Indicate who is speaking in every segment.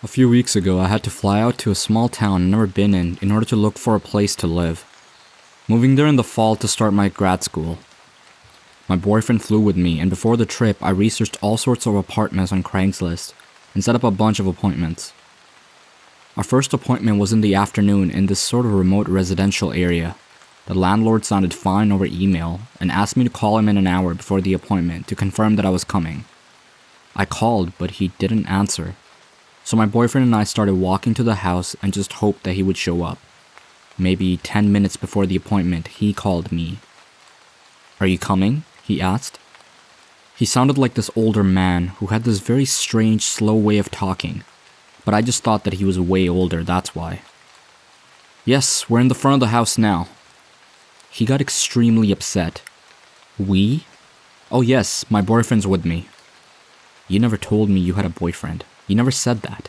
Speaker 1: A few weeks ago, I had to fly out to a small town I'd never been in order to look for a place to live. Moving there in the fall to start my grad school. My boyfriend flew with me, and before the trip, I researched all sorts of apartments on Craigslist and set up a bunch of appointments. Our first appointment was in the afternoon in this sort of remote residential area. The landlord sounded fine over email and asked me to call him in an hour before the appointment to confirm that I was coming. I called, but he didn't answer. So my boyfriend and I started walking to the house and just hoped that he would show up. Maybe 10 minutes before the appointment, he called me. "Are you coming?" he asked. He sounded like this older man who had this very strange, slow way of talking, but I just thought that he was way older, that's why. "Yes, we're in the front of the house now." He got extremely upset. "We?" "Oh yes, my boyfriend's with me." "You never told me you had a boyfriend. You never said that."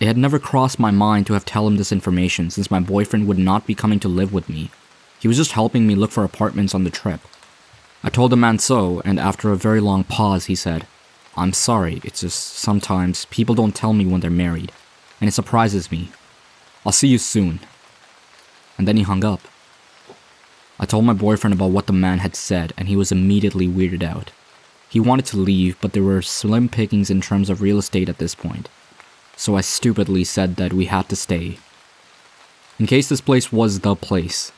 Speaker 1: It had never crossed my mind to have told him this information since my boyfriend would not be coming to live with me. He was just helping me look for apartments on the trip. I told the man so, and after a very long pause he said, "I'm sorry, it's just sometimes people don't tell me when they're married, and it surprises me. I'll see you soon." And then he hung up. I told my boyfriend about what the man had said, and he was immediately weirded out. He wanted to leave, but there were slim pickings in terms of real estate at this point. So I stupidly said that we had to stay, in case this place was the place.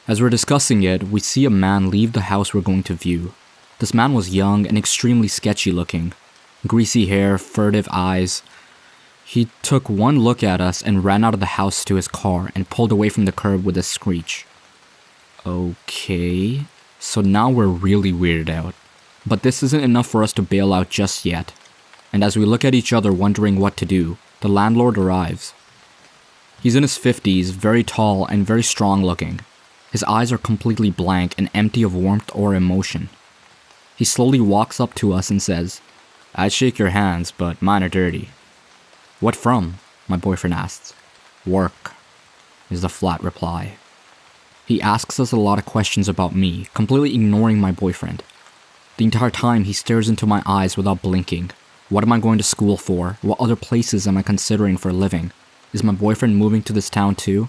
Speaker 1: As we're discussing it, we see a man leave the house we're going to view. This man was young and extremely sketchy looking. Greasy hair, furtive eyes. He took one look at us and ran out of the house to his car and pulled away from the curb with a screech. Okay, so now we're really weirded out. But this isn't enough for us to bail out just yet. And as we look at each other wondering what to do, the landlord arrives. He's in his 50s, very tall and very strong looking. His eyes are completely blank and empty of warmth or emotion. He slowly walks up to us and says, "I'd shake your hands, but mine are dirty." "What from?" my boyfriend asks. "Work," is the flat reply. He asks us a lot of questions about me, completely ignoring my boyfriend. The entire time he stares into my eyes without blinking. What am I going to school for? What other places am I considering for a living? Is my boyfriend moving to this town too?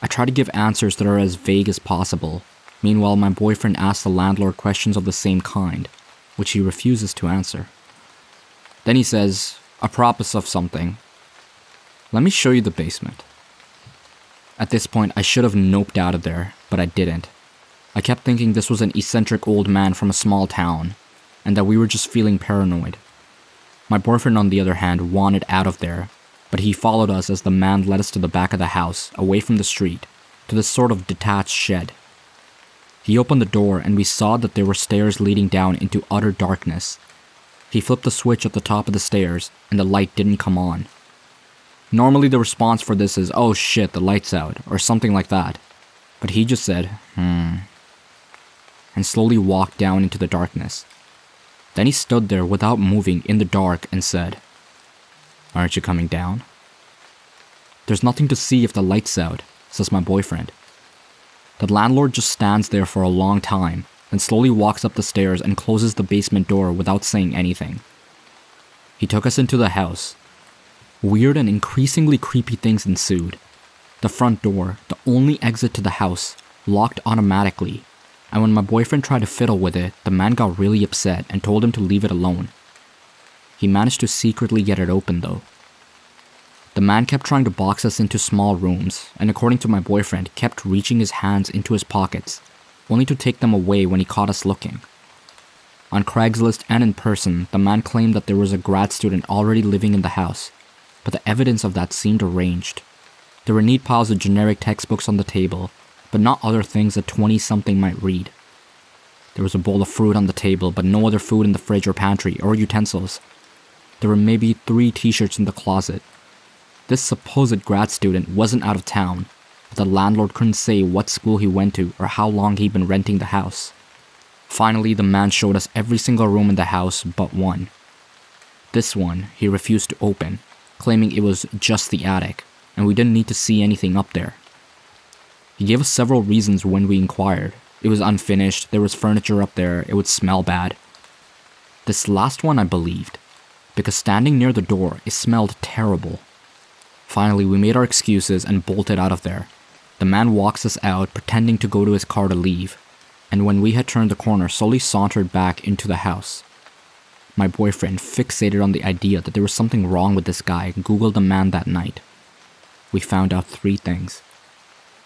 Speaker 1: I try to give answers that are as vague as possible. Meanwhile, my boyfriend asks the landlord questions of the same kind, which he refuses to answer. Then he says, apropos of something, "Let me show you the basement." At this point, I should have noped out of there, but I didn't. I kept thinking this was an eccentric old man from a small town, and that we were just feeling paranoid. My boyfriend, on the other hand, wanted out of there, but he followed us as the man led us to the back of the house, away from the street, to this sort of detached shed. He opened the door and we saw that there were stairs leading down into utter darkness. He flipped the switch at the top of the stairs and the light didn't come on. Normally the response for this is, "Oh shit, the light's out," or something like that. But he just said, and slowly walked down into the darkness. Then he stood there without moving in the dark and said, "Aren't you coming down?" "There's nothing to see if the light's out," says my boyfriend. The landlord just stands there for a long time, then slowly walks up the stairs and closes the basement door without saying anything. He took us into the house. Weird and increasingly creepy things ensued. The front door, the only exit to the house, locked automatically, and when my boyfriend tried to fiddle with it, the man got really upset and told him to leave it alone. He managed to secretly get it open though. The man kept trying to box us into small rooms, and according to my boyfriend, kept reaching his hands into his pockets, only to take them away when he caught us looking. On Craigslist and in person, the man claimed that there was a grad student already living in the house, but the evidence of that seemed arranged. There were neat piles of generic textbooks on the table, but not other things a 20-something might read. There was a bowl of fruit on the table, but no other food in the fridge or pantry or utensils. There were maybe 3 t-shirts in the closet. This supposed grad student wasn't out of town, but the landlord couldn't say what school he went to or how long he'd been renting the house. Finally, the man showed us every single room in the house but one. This one he refused to open, claiming it was just the attic, and we didn't need to see anything up there. He gave us several reasons when we inquired. It was unfinished, there was furniture up there, it would smell bad. This last one I believed, because standing near the door, it smelled terrible. Finally, we made our excuses and bolted out of there. The man walks us out, pretending to go to his car to leave, and when we had turned the corner, slowly sauntered back into the house. My boyfriend, fixated on the idea that there was something wrong with this guy, Googled the man that night. We found out 3 things.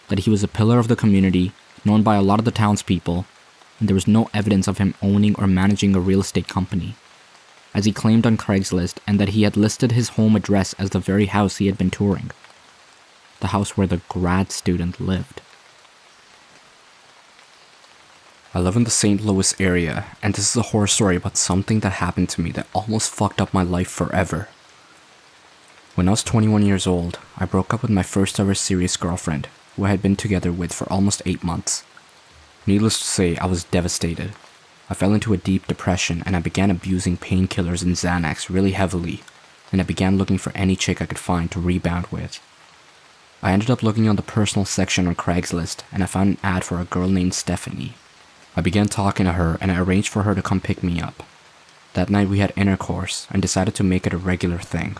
Speaker 1: That he was a pillar of the community, known by a lot of the townspeople, and there was no evidence of him owning or managing a real estate company, as he claimed on Craigslist, and that he had listed his home address as the very house he had been touring. The house where the grad student lived. I live in the St. Louis area, and this is a horror story about something that happened to me that almost fucked up my life forever. When I was 21 years old, I broke up with my first ever serious girlfriend, who I had been together with for almost 8 months. Needless to say, I was devastated. I fell into a deep depression and I began abusing painkillers and Xanax really heavily, and I began looking for any chick I could find to rebound with. I ended up looking on the personal section on Craigslist and I found an ad for a girl named Stephanie. I began talking to her and I arranged for her to come pick me up. That night we had intercourse and decided to make it a regular thing.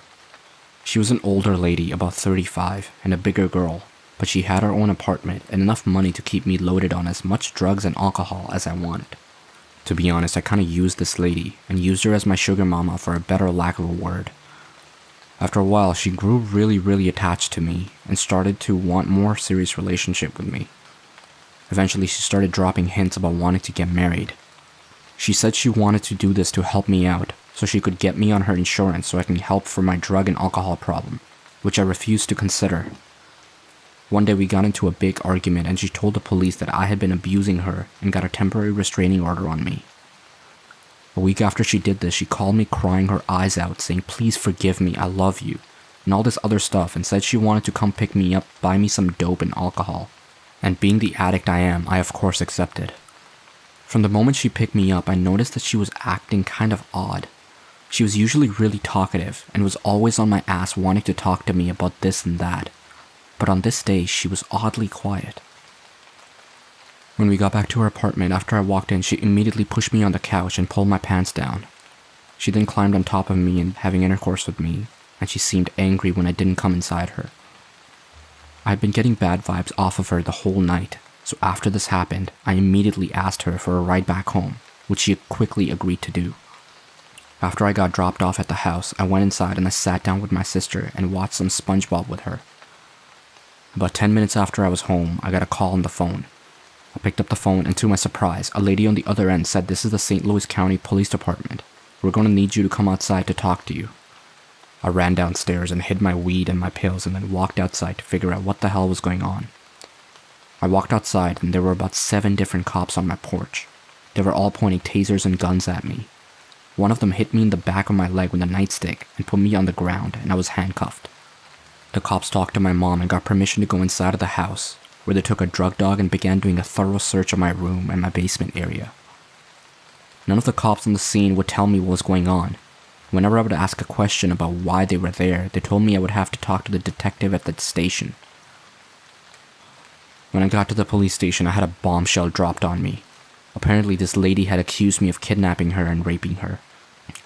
Speaker 1: She was an older lady, about 35, and a bigger girl, but she had her own apartment and enough money to keep me loaded on as much drugs and alcohol as I wanted. To be honest, I kinda used this lady and used her as my sugar mama for a better lack of a word. After a while, she grew really attached to me and started to want more serious relationship with me. Eventually, she started dropping hints about wanting to get married. She said she wanted to do this to help me out, so she could get me on her insurance so I can help for my drug and alcohol problem, which I refused to consider. One day we got into a big argument and she told the police that I had been abusing her and got a temporary restraining order on me. A week after she did this, she called me crying her eyes out, saying, "Please forgive me, I love you," and all this other stuff, and said she wanted to come pick me up, buy me some dope and alcohol. And being the addict I am, I of course accepted. From the moment she picked me up, I noticed that she was acting kind of odd. She was usually really talkative and was always on my ass wanting to talk to me about this and that. But on this day, she was oddly quiet. When we got back to her apartment, after I walked in, she immediately pushed me on the couch and pulled my pants down. She then climbed on top of me and having intercourse with me, and she seemed angry when I didn't come inside her. I had been getting bad vibes off of her the whole night, so after this happened, I immediately asked her for a ride back home, which she quickly agreed to do. After I got dropped off at the house, I went inside and I sat down with my sister and watched some SpongeBob with her. About 10 minutes after I was home, I got a call on the phone. I picked up the phone and to my surprise, a lady on the other end said, "This is the St. Louis County Police Department. We're going to need you to come outside to talk to you." I ran downstairs and hid my weed and my pills and then walked outside to figure out what the hell was going on. I walked outside and there were about 7 different cops on my porch. They were all pointing tasers and guns at me. One of them hit me in the back of my leg with a nightstick and put me on the ground, and I was handcuffed. The cops talked to my mom and got permission to go inside of the house, where they took a drug dog and began doing a thorough search of my room and my basement area. None of the cops on the scene would tell me what was going on. Whenever I would ask a question about why they were there, they told me I would have to talk to the detective at the station. When I got to the police station, I had a bombshell dropped on me. Apparently, this lady had accused me of kidnapping her and raping her.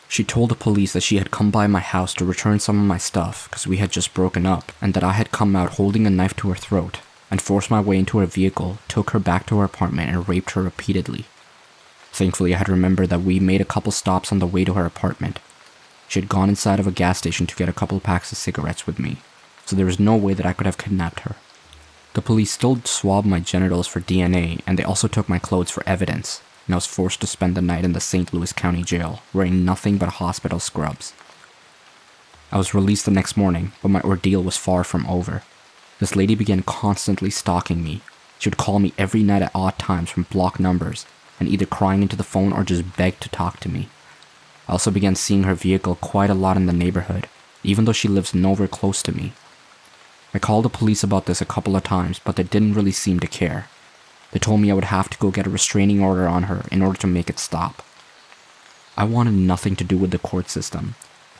Speaker 1: She told the police that she had come by my house to return some of my stuff because we had just broken up, and that I had come out holding a knife to her throat and forced my way into her vehicle, took her back to her apartment and raped her repeatedly. Thankfully, I had remembered that we made a couple stops on the way to her apartment. She had gone inside of a gas station to get a couple packs of cigarettes with me, so there was no way that I could have kidnapped her. The police still swabbed my genitals for DNA, and they also took my clothes for evidence, and I was forced to spend the night in the St. Louis County Jail, wearing nothing but hospital scrubs. I was released the next morning, but my ordeal was far from over. This lady began constantly stalking me. She would call me every night at odd times from blocked numbers, and either crying into the phone or just begged to talk to me. I also began seeing her vehicle quite a lot in the neighborhood, even though she lives nowhere close to me. I called the police about this a couple of times, but they didn't really seem to care. They told me I would have to go get a restraining order on her in order to make it stop. I wanted nothing to do with the court system,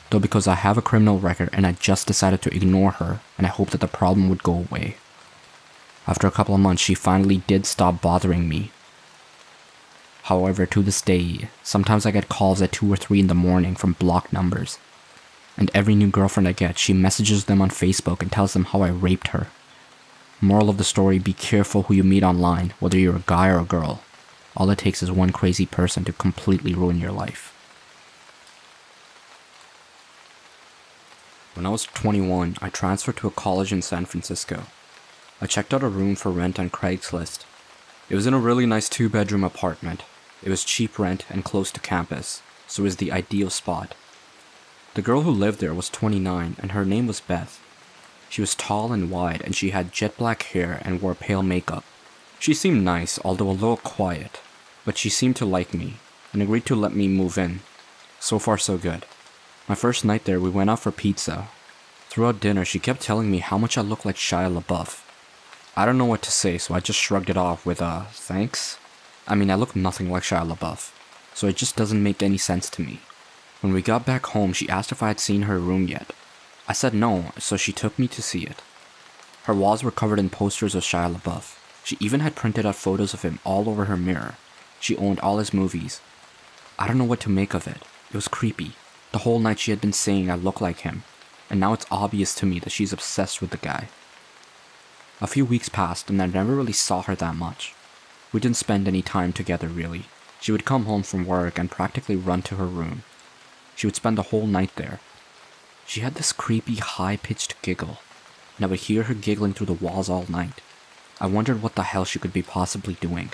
Speaker 1: though, because I have a criminal record and I just decided to ignore her and I hoped that the problem would go away. After a couple of months, she finally did stop bothering me. However, to this day, sometimes I get calls at 2 or 3 in the morning from blocked numbers, And every new girlfriend I get, she messages them on Facebook and tells them how I raped her. Moral of the story, be careful who you meet online, whether you're a guy or a girl. All it takes is one crazy person to completely ruin your life. When I was 21, I transferred to a college in San Francisco. I checked out a room for rent on Craigslist. It was in a really nice 2-bedroom apartment. It was cheap rent and close to campus, so it was the ideal spot. The girl who lived there was 29 and her name was Beth. She was tall and wide and she had jet black hair and wore pale makeup. She seemed nice, although a little quiet, but she seemed to like me and agreed to let me move in. So far so good. My first night there, we went out for pizza. Throughout dinner, she kept telling me how much I looked like Shia LaBeouf. I don't know what to say, so I just shrugged it off with thanks? I mean, I look nothing like Shia LaBeouf, so it just doesn't make any sense to me. When we got back home, she asked if I had seen her room yet. I said no, so she took me to see it. Her walls were covered in posters of Shia LaBeouf. She even had printed out photos of him all over her mirror. She owned all his movies. I don't know what to make of it. It was creepy. The whole night she had been saying I look like him, and now it's obvious to me that she's obsessed with the guy. A few weeks passed and I never really saw her that much. We didn't spend any time together really. She would come home from work and practically run to her room. She would spend the whole night there. She had this creepy high-pitched giggle, and I would hear her giggling through the walls all night. I wondered what the hell she could be possibly doing.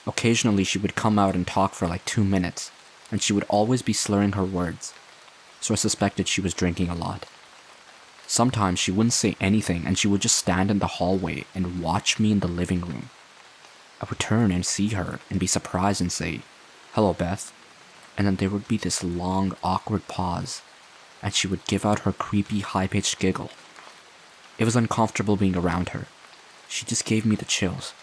Speaker 1: Occasionally she would come out and talk for like 2 minutes, and she would always be slurring her words, so I suspected she was drinking a lot. Sometimes she wouldn't say anything and she would just stand in the hallway and watch me in the living room. I would turn and see her and be surprised and say, "Hello, Beth," and then there would be this long, awkward pause, and she would give out her creepy, high-pitched giggle. It was uncomfortable being around her. She just gave me the chills.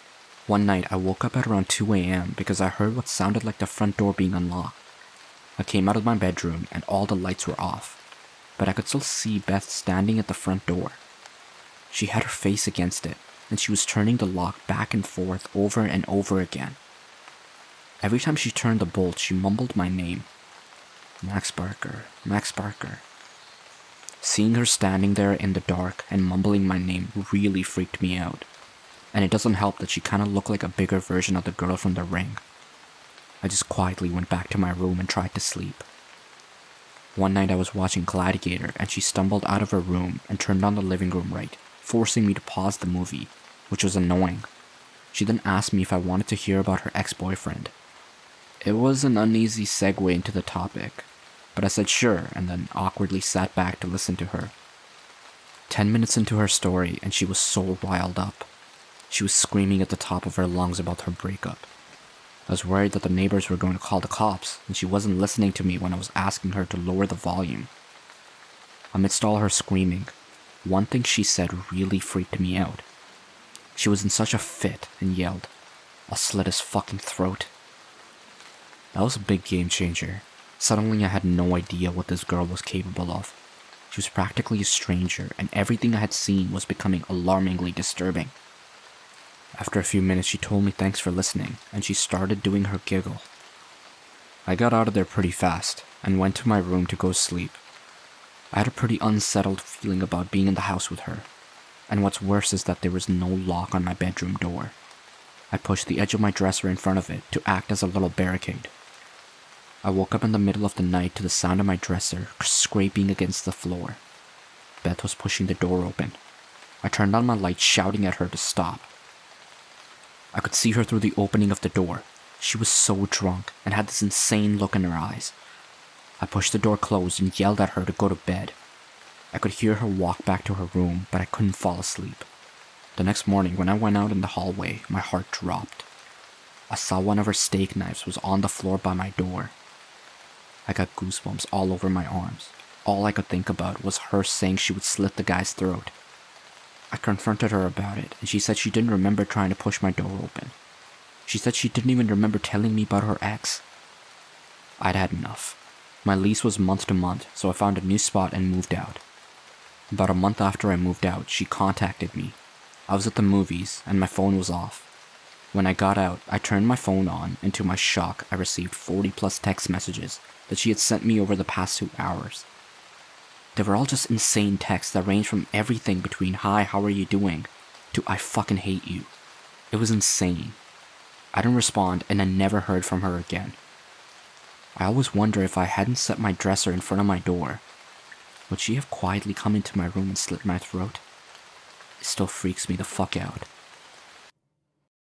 Speaker 1: One night, I woke up at around 2 a.m. because I heard what sounded like the front door being unlocked. I came out of my bedroom and all the lights were off, but I could still see Beth standing at the front door. She had her face against it, and she was turning the lock back and forth over and over again. Every time she turned the bolt, she mumbled my name. Max Barker, Max Barker. Seeing her standing there in the dark and mumbling my name really freaked me out. And it doesn't help that she kinda looked like a bigger version of the girl from The Ring. I just quietly went back to my room and tried to sleep. One night I was watching Gladiator and she stumbled out of her room and turned on the living room light, forcing me to pause the movie, which was annoying. She then asked me if I wanted to hear about her ex-boyfriend. It was an uneasy segue into the topic, but I said sure and then awkwardly sat back to listen to her. 10 minutes into her story and she was so riled up. She was screaming at the top of her lungs about her breakup. I was worried that the neighbors were going to call the cops, and she wasn't listening to me when I was asking her to lower the volume. Amidst all her screaming, one thing she said really freaked me out. She was in such a fit and yelled, "I'll slit his fucking throat." That was a big game changer. Suddenly I had no idea what this girl was capable of. She was practically a stranger, and everything I had seen was becoming alarmingly disturbing. After a few minutes, she told me thanks for listening, and she started doing her giggle. I got out of there pretty fast, and went to my room to go sleep. I had a pretty unsettled feeling about being in the house with her, and what's worse is that there was no lock on my bedroom door. I pushed the edge of my dresser in front of it to act as a little barricade. I woke up in the middle of the night to the sound of my dresser scraping against the floor. Beth was pushing the door open. I turned on my light, shouting at her to stop. I could see her through the opening of the door. She was so drunk and had this insane look in her eyes. I pushed the door closed and yelled at her to go to bed. I could hear her walk back to her room, but I couldn't fall asleep. The next morning, when I went out in the hallway, my heart dropped. I saw one of her steak knives was on the floor by my door. I got goosebumps all over my arms. All I could think about was her saying she would slit the guy's throat. I confronted her about it, and she said she didn't remember trying to push my door open. She said she didn't even remember telling me about her ex. I'd had enough. My lease was month to month, so I found a new spot and moved out. About a month after I moved out, she contacted me. I was at the movies, and my phone was off. When I got out, I turned my phone on, and to my shock, I received 40+ text messages that she had sent me over the past 2 hours. They were all just insane texts that ranged from everything between "Hi, how are you doing?" to "I fucking hate you." It was insane. I didn't respond, and I never heard from her again. I always wonder if I hadn't set my dresser in front of my door, would she have quietly come into my room and slit my throat? It still freaks me the fuck out.